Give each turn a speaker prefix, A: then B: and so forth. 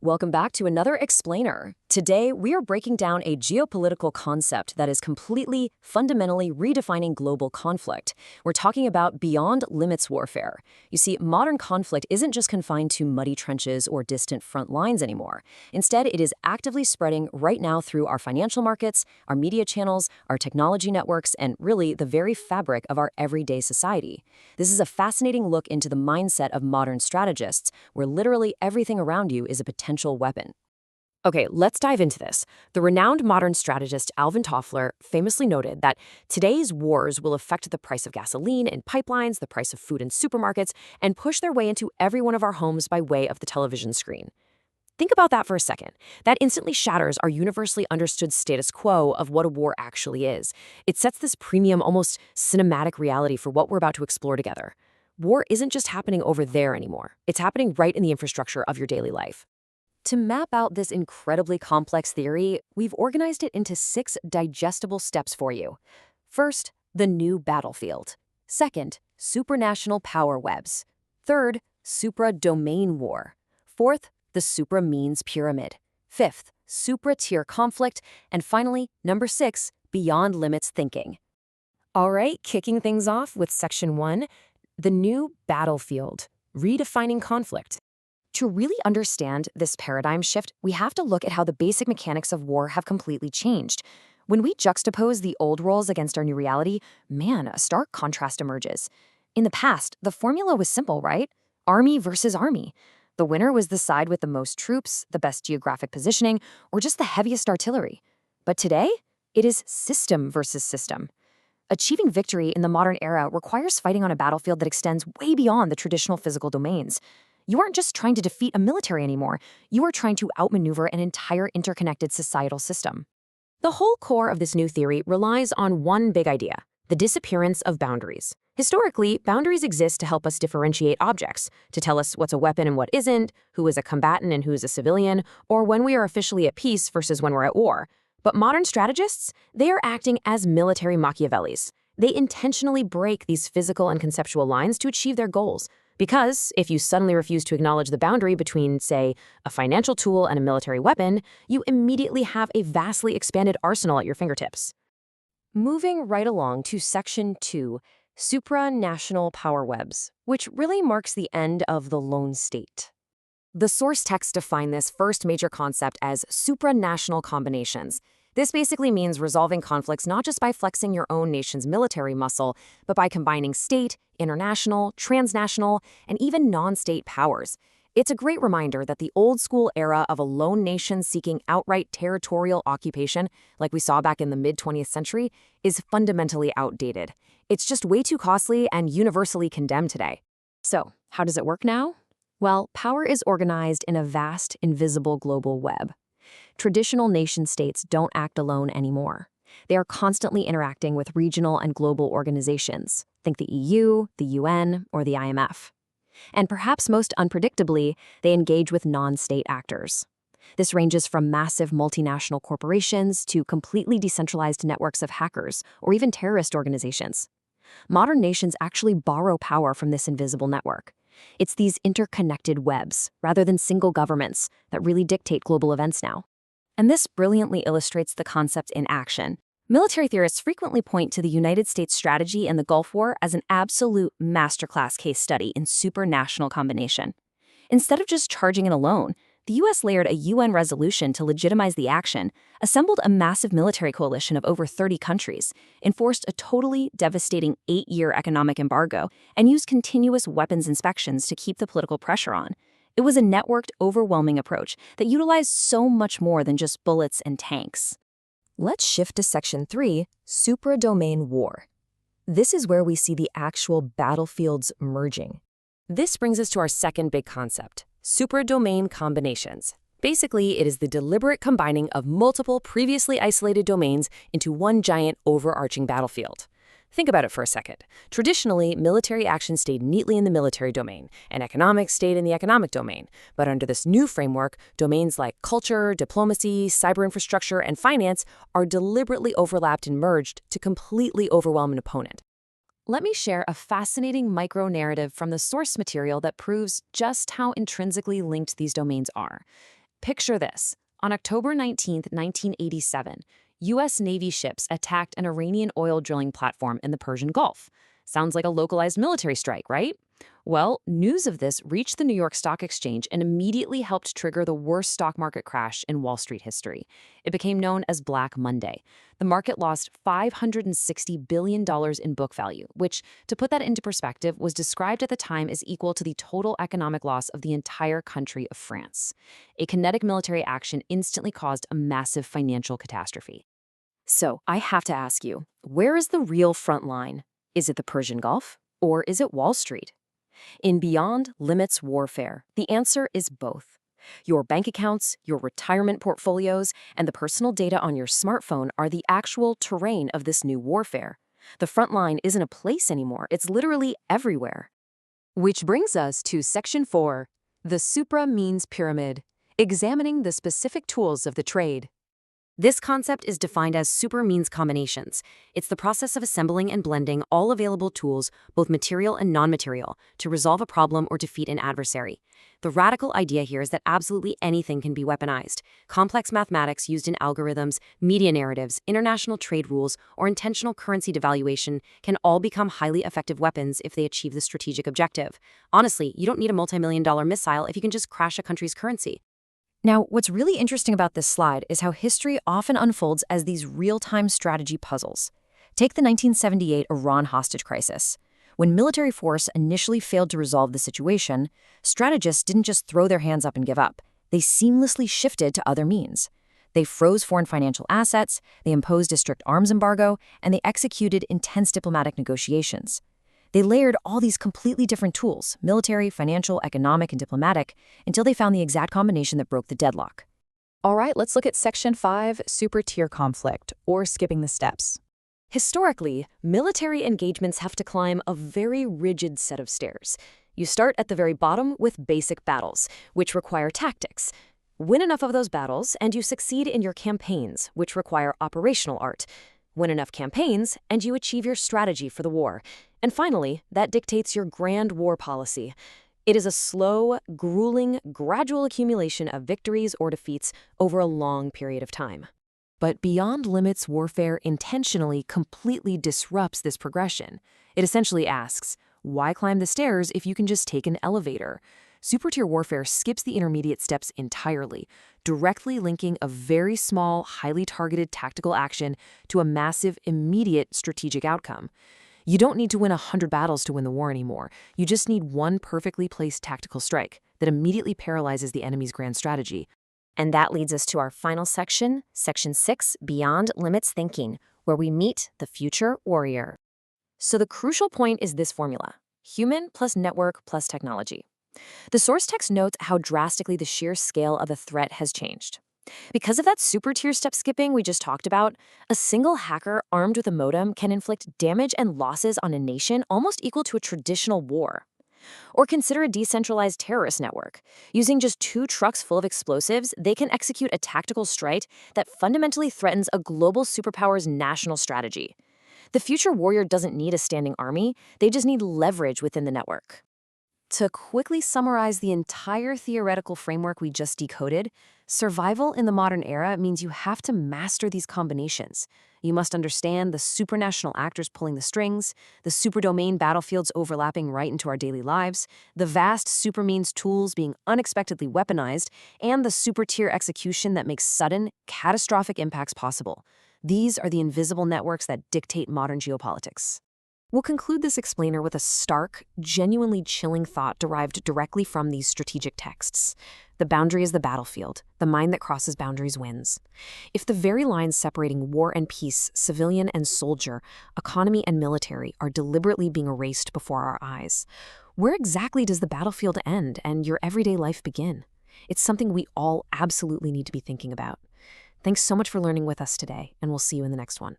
A: Welcome back to another Explainer. Today, we are breaking down a geopolitical concept that is completely, fundamentally redefining global conflict. We're talking about beyond limits warfare. You see, modern conflict isn't just confined to muddy trenches or distant front lines anymore. Instead, it is actively spreading right now through our financial markets, our media channels, our technology networks, and really the very fabric of our everyday society. This is a fascinating look into the mindset of modern strategists, where literally everything around you is a potential weapon. Okay, let's dive into this. The renowned modern strategist Alvin Toffler famously noted that today's wars will affect the price of gasoline in pipelines, the price of food in supermarkets, and push their way into every one of our homes by way of the television screen. Think about that for a second. That instantly shatters our universally understood status quo of what a war actually is. It sets this premium, almost cinematic reality for what we're about to explore together. War isn't just happening over there anymore. It's happening right in the infrastructure of your daily life. To map out this incredibly complex theory, we've organized it into 6 digestible steps for you. First, the new battlefield. Second, supranational power webs. Third, supra-domain war. Fourth, the supra-means pyramid. Fifth, supra-tier conflict. And finally, number 6, beyond limits thinking. All right, kicking things off with section 1, the new battlefield, redefining conflict. To really understand this paradigm shift, we have to look at how the basic mechanics of war have completely changed. When we juxtapose the old roles against our new reality, man, a stark contrast emerges. In the past, the formula was simple, right? Army versus army. The winner was the side with the most troops, the best geographic positioning, or just the heaviest artillery. But today, it is system versus system. Achieving victory in the modern era requires fighting on a battlefield that extends way beyond the traditional physical domains. You aren't just trying to defeat a military anymore. You are trying to outmaneuver an entire interconnected societal system. The whole core of this new theory relies on one big idea: the disappearance of boundaries. Historically, boundaries exist to help us differentiate objects, to tell us what's a weapon and what isn't, who is a combatant and who is a civilian, or when we are officially at peace versus when we're at war. But modern strategists, they are acting as military Machiavellis. They intentionally break these physical and conceptual lines to achieve their goals. Because if you suddenly refuse to acknowledge the boundary between, say, a financial tool and a military weapon, you immediately have a vastly expanded arsenal at your fingertips. Moving right along to section 2, supra-national power webs, which really marks the end of the lone state. The source texts define this first major concept as supra-national combinations. This basically means resolving conflicts not just by flexing your own nation's military muscle, but by combining state, international, transnational, and even non-state powers. It's a great reminder that the old-school era of a lone nation seeking outright territorial occupation, like we saw back in the mid-20th century, is fundamentally outdated. It's just way too costly and universally condemned today. So, how does it work now? Well, power is organized in a vast, invisible global web. Traditional nation-states don't act alone anymore. They are constantly interacting with regional and global organizations. Think the EU, the UN, or the IMF. And perhaps most unpredictably, they engage with non-state actors. This ranges from massive multinational corporations to completely decentralized networks of hackers or even terrorist organizations. Modern nations actually borrow power from this invisible network. It's these interconnected webs, rather than single governments, that really dictate global events now. And this brilliantly illustrates the concept in action. Military theorists frequently point to the United States strategy in the Gulf War as an absolute masterclass case study in supranational combination. Instead of just charging it alone, the U.S. layered a UN resolution to legitimize the action, assembled a massive military coalition of over 30 countries, enforced a totally devastating 8-year economic embargo, and used continuous weapons inspections to keep the political pressure on. It was a networked, overwhelming approach that utilized so much more than just bullets and tanks. Let's shift to section 3, supra-domain war. This is where we see the actual battlefields merging. This brings us to our second big concept: supra-domain combinations. Basically, it is the deliberate combining of multiple previously isolated domains into one giant overarching battlefield. Think about it for a second. Traditionally, military action stayed neatly in the military domain, and economics stayed in the economic domain. But under this new framework, domains like culture, diplomacy, cyber infrastructure, and finance are deliberately overlapped and merged to completely overwhelm an opponent. Let me share a fascinating micro-narrative from the source material that proves just how intrinsically linked these domains are. Picture this. On October 19, 1987, U.S. Navy ships attacked an Iranian oil drilling platform in the Persian Gulf. Sounds like a localized military strike, right? Well, news of this reached the New York Stock Exchange and immediately helped trigger the worst stock market crash in Wall Street history. It became known as Black Monday. The market lost $560 billion in book value, which, to put that into perspective, was described at the time as equal to the total economic loss of the entire country of France. A kinetic military action instantly caused a massive financial catastrophe. So, I have to ask you, where is the real front line? Is it the Persian Gulf, or is it Wall Street? In Beyond Limits Warfare, the answer is both. Your bank accounts, your retirement portfolios, and the personal data on your smartphone are the actual terrain of this new warfare. The front line isn't a place anymore, it's literally everywhere. Which brings us to Section 4, the supra-means pyramid, examining the specific tools of the trade. This concept is defined as super-means combinations. It's the process of assembling and blending all available tools, both material and non-material, to resolve a problem or defeat an adversary. The radical idea here is that absolutely anything can be weaponized. Complex mathematics used in algorithms, media narratives, international trade rules, or intentional currency devaluation can all become highly effective weapons if they achieve the strategic objective. Honestly, you don't need a multi-million-dollar missile if you can just crash a country's currency. Now, what's really interesting about this slide is how history often unfolds as these real-time strategy puzzles. Take the 1978 Iran hostage crisis. When military force initially failed to resolve the situation, strategists didn't just throw their hands up and give up. They seamlessly shifted to other means. They froze foreign financial assets, they imposed a strict arms embargo, and they executed intense diplomatic negotiations. They layered all these completely different tools, military, financial, economic, and diplomatic, until they found the exact combination that broke the deadlock.
B: All right, let's look at Section 5, super-tier conflict, or skipping the steps.
A: Historically, military engagements have to climb a very rigid set of stairs. You start at the very bottom with basic battles, which require tactics. Win enough of those battles, and you succeed in your campaigns, which require operational art. Win enough campaigns, and you achieve your strategy for the war. And finally, that dictates your grand war policy. It is a slow, grueling, gradual accumulation of victories or defeats over a long period of time. But Beyond Limits warfare intentionally completely disrupts this progression. It essentially asks, why climb the stairs if you can just take an elevator? Super-tier warfare skips the intermediate steps entirely, directly linking a very small, highly targeted tactical action to a massive, immediate strategic outcome. You don't need to win 100 battles to win the war anymore. You just need one perfectly placed tactical strike that immediately paralyzes the enemy's grand strategy. And that leads us to our final section, Section 6, Beyond Limits Thinking, where we meet the future warrior. So the crucial point is this formula: human plus network plus technology. The source text notes how drastically the sheer scale of the threat has changed. Because of that super-tier step skipping we just talked about, a single hacker armed with a modem can inflict damage and losses on a nation almost equal to a traditional war. Or consider a decentralized terrorist network. Using just 2 trucks full of explosives, they can execute a tactical strike that fundamentally threatens a global superpower's national strategy. The future warrior doesn't need a standing army, they just need leverage within the network. To quickly summarize the entire theoretical framework we just decoded, survival in the modern era means you have to master these combinations. You must understand the supranational actors pulling the strings, the superdomain battlefields overlapping right into our daily lives, the vast supermeans tools being unexpectedly weaponized, and the super-tier execution that makes sudden, catastrophic impacts possible. These are the invisible networks that dictate modern geopolitics. We'll conclude this explainer with a stark, genuinely chilling thought derived directly from these strategic texts. The boundary is the battlefield. The mind that crosses boundaries wins. If the very lines separating war and peace, civilian and soldier, economy and military are deliberately being erased before our eyes, where exactly does the battlefield end and your everyday life begin? It's something we all absolutely need to be thinking about. Thanks so much for learning with us today, and we'll see you in the next one.